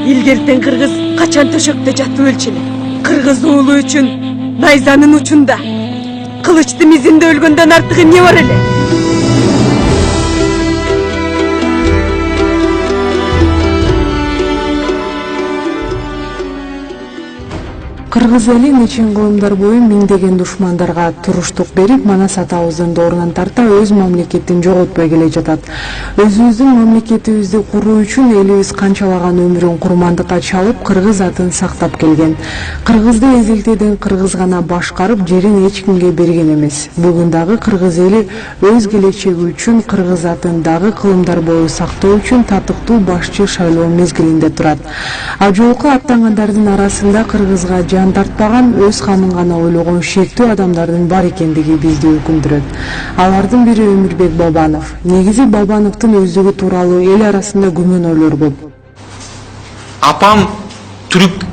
Илгертен кыргыз качан төшөктө жатып өлчү эле. Кыргыз уулу үчүн найзанын учунда, кылычты мизинде өлгөндөн артыгы эмне бар эле? Кыргыз эли нечен кылымдар бою миңдеген душмандарга туруштук берип, Манас атабыздын доорунан тарта өз мамлекетин жоготпой келе жатат. Өзүбүздүн мамлекетибизди куруу үчүн элибиз канчалаган өмүрүн курмандыкка чалып, кыргыз атын сактап келген. Кыргызды эзелтеден кыргыз гана башкарып, жерин эч кимге берген эмес. Бүгүн дагы кыргыз эли өз келечеги үчүн кыргыз атын дагы кылымдар бою сактоо үчүн татыктуу башчы шайлоо мезгилинде турат. Жолко аттангандардын арасында кыргызга жан тартпаган, өз камын гана ойлогон шектүү адамдардын бар экендиги бизди өкүндүрөт. Алардын бири Өмүрбек Бабанов. Негизи Бабановдун өздүгү тууралуу эл арасында күмөнөлөр көп. Апам түрк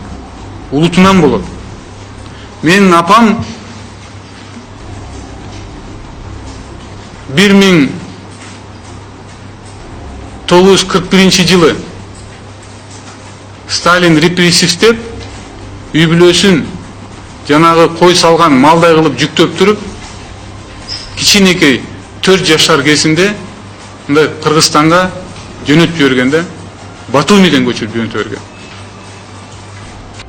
улутунан болот. Менин апам 1941 жылы Сталин репрессивдеп үй бүлөсүн жанагы кой салган малдай кылып жүктөп туруп, кичинекей 4 жашар кезинде мындай Кыргызстанга жөнөтүп жибергенде, Батумиден көчүрүп жөнөтүп берген.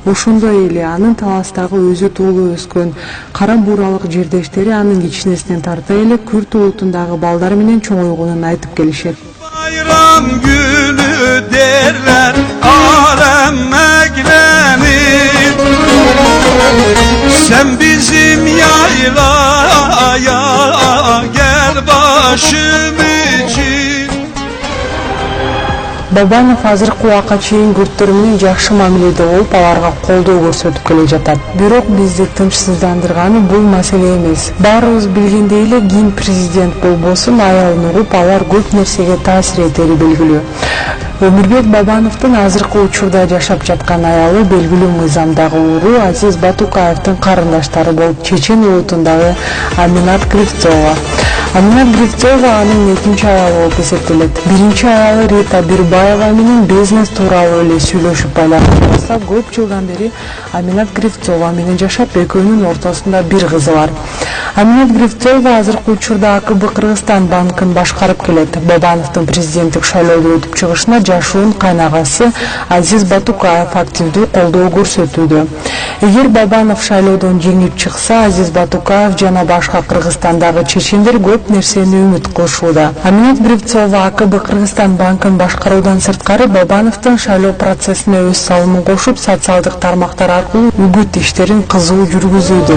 Ошондой эле анын таластагы өзү туулуп өскөн кара бууралык жердештери анын кичинесинен тарта эле Күрт улутундагы балдар менен чоңойгонун айтып келишет. Bayram günü derler alem eklenir. Sen bizim yaylaya gel başım için. Бабанов азыркы убакка чейин күрттөр менен жакшы мамиледе болуп, аларга колдоо көрсөтүп келе жатат. Бирок бизди тынчсыздандырганы бул маселе эмес. Баарыбыз билгендей эле, ким президент болбосун, аялын уруп, алар көп нерсеге таасир этери белгилүү. Өмүрбек Бабановдун азыркы учурда жашап жаткан аялы белгилүү мыйзамдагы уру Азиз Батукаевдин карындаштары болуп, Чечен улутундагы Аминат Кривцова. Аминат Кривцова анын экинчи аялы болуп эсептелет. Биринчи аялы Рита Бирбаева менен бизнес тууралуу эле сүйлөшүп байланышып, көп жылдан бери Аминат Кривцова менен жашап, экөөнүн ортосунда бир кызы бар. Аминат Кривцова азыркы учурда АКБ Кыргызстан банкын башкарып келет. Бабановдун президенттик шайлоодо өтүп чыгышына жашуун кайнагасы Азиз Батукаев активдүү колдоо көрсөтүүдө. Эгер Бабанов шайлоодон жеңип чыкса, Азиз Батукаев жана башка Кыргызстандагы чечендер көп нерсени үмүт кылышууда. Аминат Кривцова АКБ Кыргызстан банкын башкаруудан сырткары Бабановдун шайлоо процессине өз салымын кошуп, социалдык тармактар аркылуу үгүт иштерин кызуу жүргүзүүдө.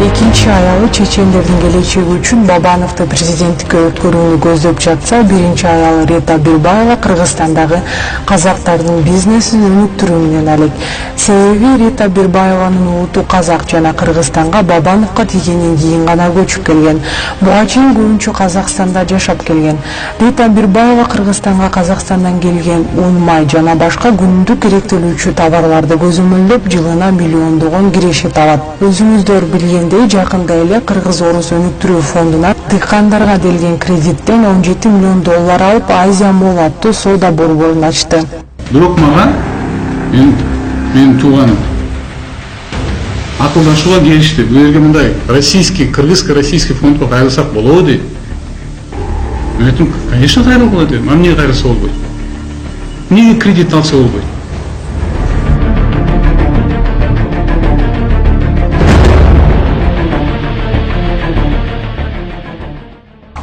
Экинчи аялы чечендердин келечеги үчүн Бабановду президенттикке өткөрүүнү көздөп жатса, биринчи аялы Рита Бирбаева Кыргызстандагы казактардын бизнесин өнүктүрүү менен алек. Себеби Рита Бирбаеванын улуту казак жана Кыргызстанга Бабановго тийгенден кийин гана көчүп келген. Буга чейин көбүнчө Казакстанда жашап келген. Рита Бирбаева Кыргызстанга Казакстандан келген un, май жана башка күндүк керектелүүчү товарларды көзөмөлдөп, жылына миллиондогон киреше табат. Өзүңүздөр билгендей, жакында эле Кыргыз Орус өнүктүрүү фондунан дыйкандарга делген кредиттен $17 миллион алып, Азия Мол аттуу соода борборун ачты. Бирок мага менин тууганым акылдашууга келишти. Бул жерге мындай кыргызско-российский фондго кайрылсак болобу дейт. Мен айттым, конечно, кайрылып болот дедим. Эмне кайрылса болбойт? Эмнеге кредит алса болбойт?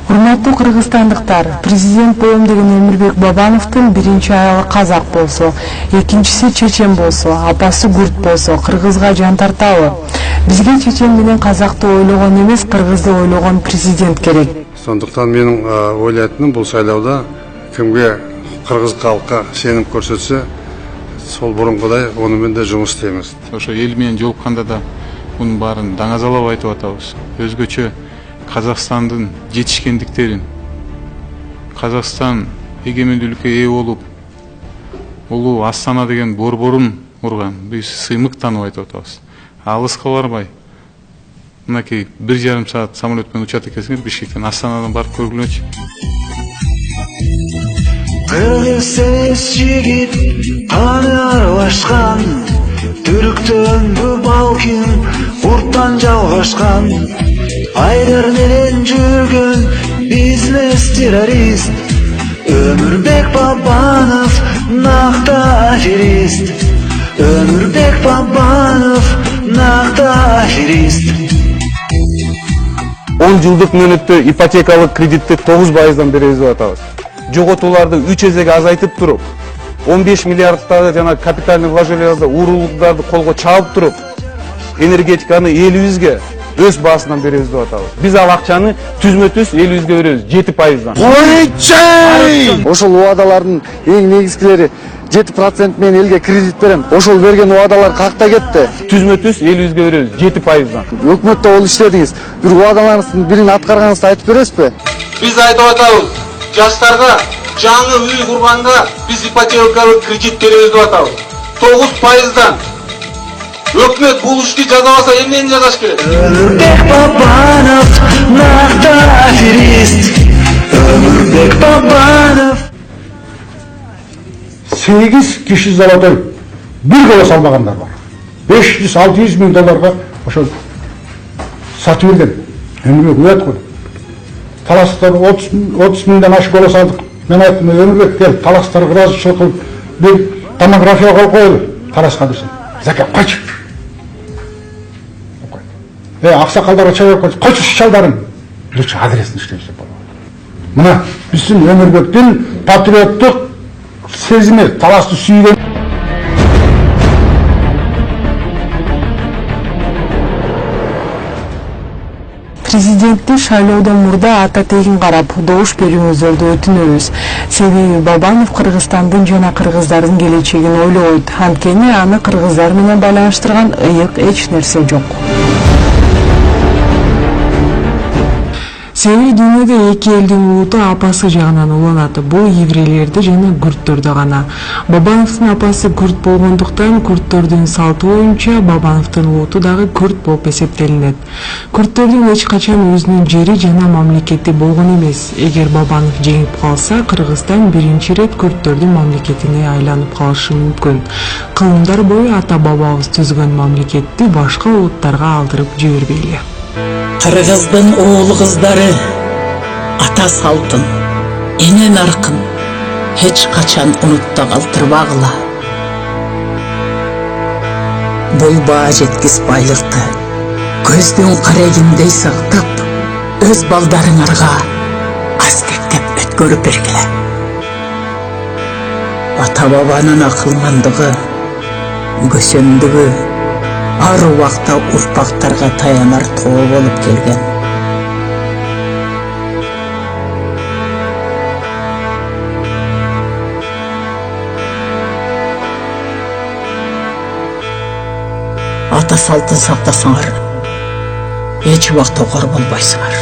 Урматтуу кыргызстандыктар, президент болом деген Өмүрбек Бабановдун биринчи аялы казак болсо, экинчиси чечен болсо, апасы күрт болсо, кыргызга жан тартабы? Бизге чечен менен казакты ойлогон эмес, кыргызды ойлогон президент керек. Сондуктан менин ойлойтуным, бул шайлоодо кимге кыргыз калкка сеним көрсөтсө, Сол бұрынғыдай онымен де жұмыс істейміз. Ошо эл менен жолукканда да мунун баарын даңазалап айтып атабыз. Өзгөчө Казакстандын жетишкендиктерин, Казакстан эгемендүүлүккө ээ болуп, улуу Астана деген борборун урган, биз сыймыктанып айтып атабыз. Алыска барбай, мынакей 1,5 саат самолет менен учат экенсиңер Бишкектен, Астанадан барып көргүлөчү. Кыргыз жигит аны аралашкан, түрктөнбү балким урттан жалгашкан. Айдар менен жүргөн бизнес террорист, Өмүрбек Бабанов накта аферист. Өмүрбек Бабанов накта аферист. 10 жылдык мөөнөттө ипотекалык кредитти 9%дан беребиз деп атабыз. Жоготууларды 3 эсеге азайтып туруп, 15 миллиардтагы жана капитальный вложенияларды, уурулуктарды колго чаап туруп, энергетиканы элибизге өз баасынан беребиз деп атабыз. Биз ал акчаны түзмө-түз элибизге беребиз 7%дан. Ошол убадалардын эң негизгилери 7% менен элге кредит берем. Ошол берген убадалар какта кетти? Түзмө-түз элибизге беребиз 7%дан. Өкмөттө ол иштедиңиз. Бир убадаларыңыздын бирин аткарганыңызды айтып бересизби? Биз айтып атабыз, жаштарга жаңы үй курганга биз ипотекалык кредит беребиз деп атабыз. 9%дан. Өкмөт бул ишти жазабаса эмнени жазаш керек? Өмүрбек Бабанов накта аферист. Өмүрбек Бабанов 8 киши золотой бир коло салмагандар бар. 500-600 миң долларга ошо сатып берген. Өмүрбек өт кой. Таластар 30 миңден ашык коло салдык. Мен айттым, Өмүрбек кел, таластар ыраазычылык кылып бир томография коюп коелу. Таласка берсин. Заке кайчы. Аксакалдарга чыгып койчу, койчу чалдарым. Лучше адресин иштешсе болот. Мына биздин Өмүрбектин патриоттук сезими, таласты сүйгөн. Президенттик шайлоодон мурда ата тегин карап добуш берүүңүздөрдү өтүнөбүз. Себеби Бабанов Кыргызстандын жана кыргыздардын келечегин ойлобойт. Анткени аны кыргыздар менен байланыштырган ыйык эч нерсе жок. Себеби дүйнөдө эки элдин улуту апасы жагынан уланат. Бул еврейлерди жана күрттөрдү гана. Бабановдун апасы күрт болгондуктан күрттөрдүн салты боюнча Бабановдун улуту дагы күрт болуп эсептелинет. Күрттөрдүн эч качан өзүнүн жери жана мамлекети болгон эмес. Эгер Бабанов жеңип калса, Кыргызстан биринчи ирет күрттөрдүн мамлекетине айланып калышы мүмкүн. Кылымдар бою ата бабабыз түзгөн мамлекетти башка улуттарга алдырып жибербейли. Кыргыздын оол кыздары ата салтын, эне наркын эч качан унутта калтырбагыла. Бул баа жеткис байлыкты көздүн карегиндей сактап, өз балдарыңарга аскектеп өткөрүп бергиле. Ата бабанын акылмандыгы, көсөмдүгү ар убакта урпактарга таянар тоо болуп келген. Ата салтын сактасаңар, эч убакта кор болбойсуңар.